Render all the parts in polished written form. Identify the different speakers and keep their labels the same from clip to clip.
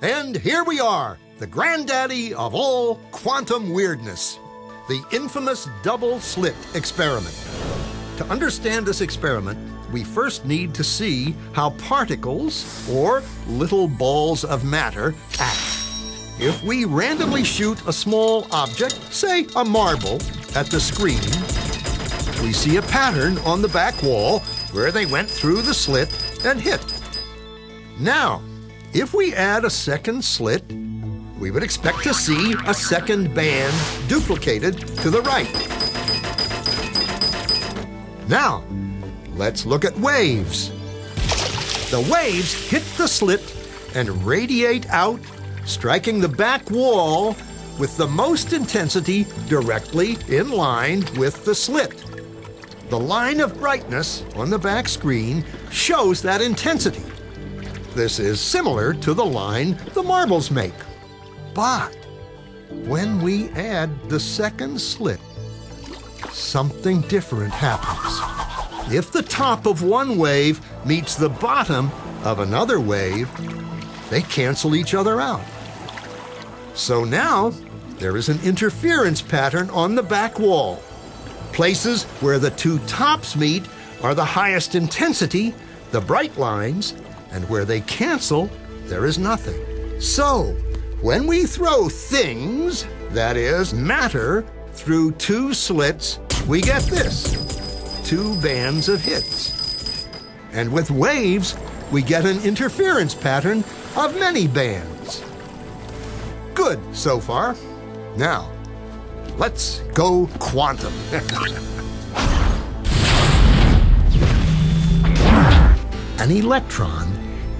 Speaker 1: And here we are, the granddaddy of all quantum weirdness, the infamous double-slit experiment. To understand this experiment, we first need to see how particles, or little balls of matter, act. If we randomly shoot a small object, say a marble, at the screen, we see a pattern on the back wall where they went through the slit and hit. Now, if we add a second slit, we would expect to see a second band duplicated to the right. Now, let's look at waves. The waves hit the slit and radiate out, striking the back wall with the most intensity directly in line with the slit. The line of brightness on the back screen shows that intensity. This is similar to the line the marbles make. But when we add the second slit, something different happens. If the top of one wave meets the bottom of another wave, they cancel each other out. So now there is an interference pattern on the back wall. Places where the two tops meet are the highest intensity, the bright lines, and where they cancel, there is nothing. So, when we throw things, that is, matter, through two slits, we get this, two bands of hits. And with waves, we get an interference pattern of many bands. Good so far. Now, let's go quantum. An electron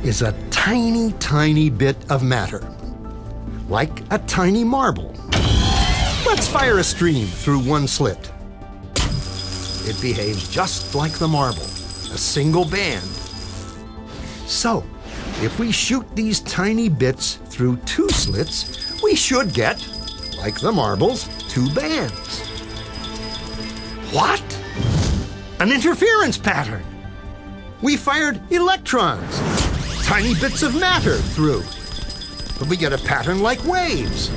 Speaker 1: is a tiny, tiny bit of matter, like a tiny marble. Let's fire a stream through one slit. It behaves just like the marble, a single band. So, if we shoot these tiny bits through two slits, we should get, like the marbles, two bands. What? An interference pattern! We fired electrons, tiny bits of matter through. But we get a pattern like waves,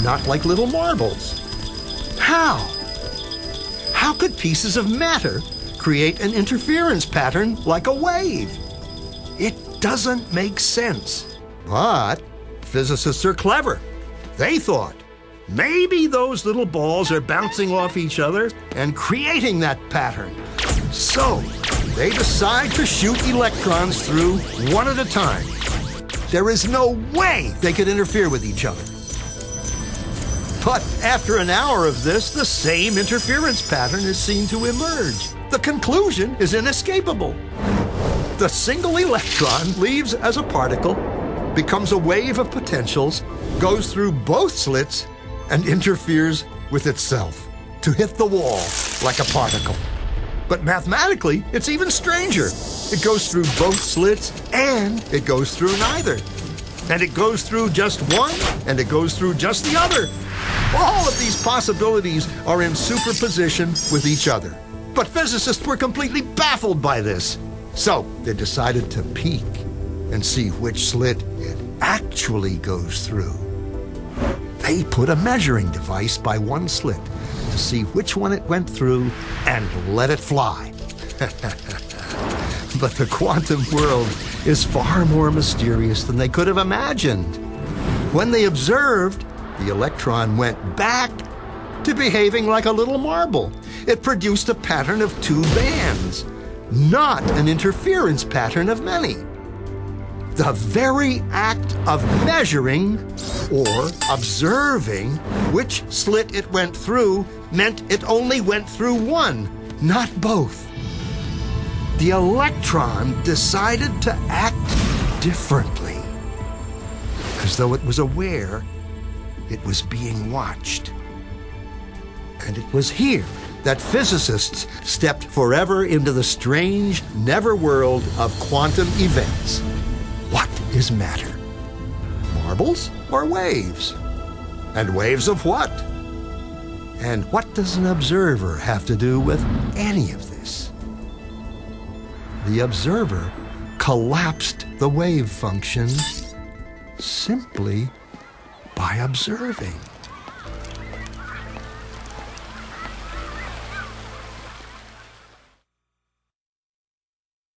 Speaker 1: not like little marbles. How? How could pieces of matter create an interference pattern like a wave? It doesn't make sense. But physicists are clever. They thought, maybe those little balls are bouncing off each other and creating that pattern. So, they decide to shoot electrons through one at a time. There is no way they could interfere with each other. But after an hour of this, the same interference pattern is seen to emerge. The conclusion is inescapable. The single electron leaves as a particle, becomes a wave of potentials, goes through both slits, and interferes with itself to hit the wall like a particle. But mathematically, it's even stranger. It goes through both slits, and it goes through neither. And it goes through just one, and it goes through just the other. All of these possibilities are in superposition with each other. But physicists were completely baffled by this. So they decided to peek and see which slit it actually goes through. They put a measuring device by one slit to see which one it went through and let it fly. But the quantum world is far more mysterious than they could have imagined. When they observed, the electron went back to behaving like a little marble. It produced a pattern of two bands, not an interference pattern of many. The very act of measuring or observing which slit it went through meant it only went through one, not both. The electron decided to act differently, as though it was aware it was being watched. And it was here that physicists stepped forever into the strange, never world of quantum events. What is matter? Marbles or waves? And waves of what? And what does an observer have to do with any of this? The observer collapsed the wave function simply by observing.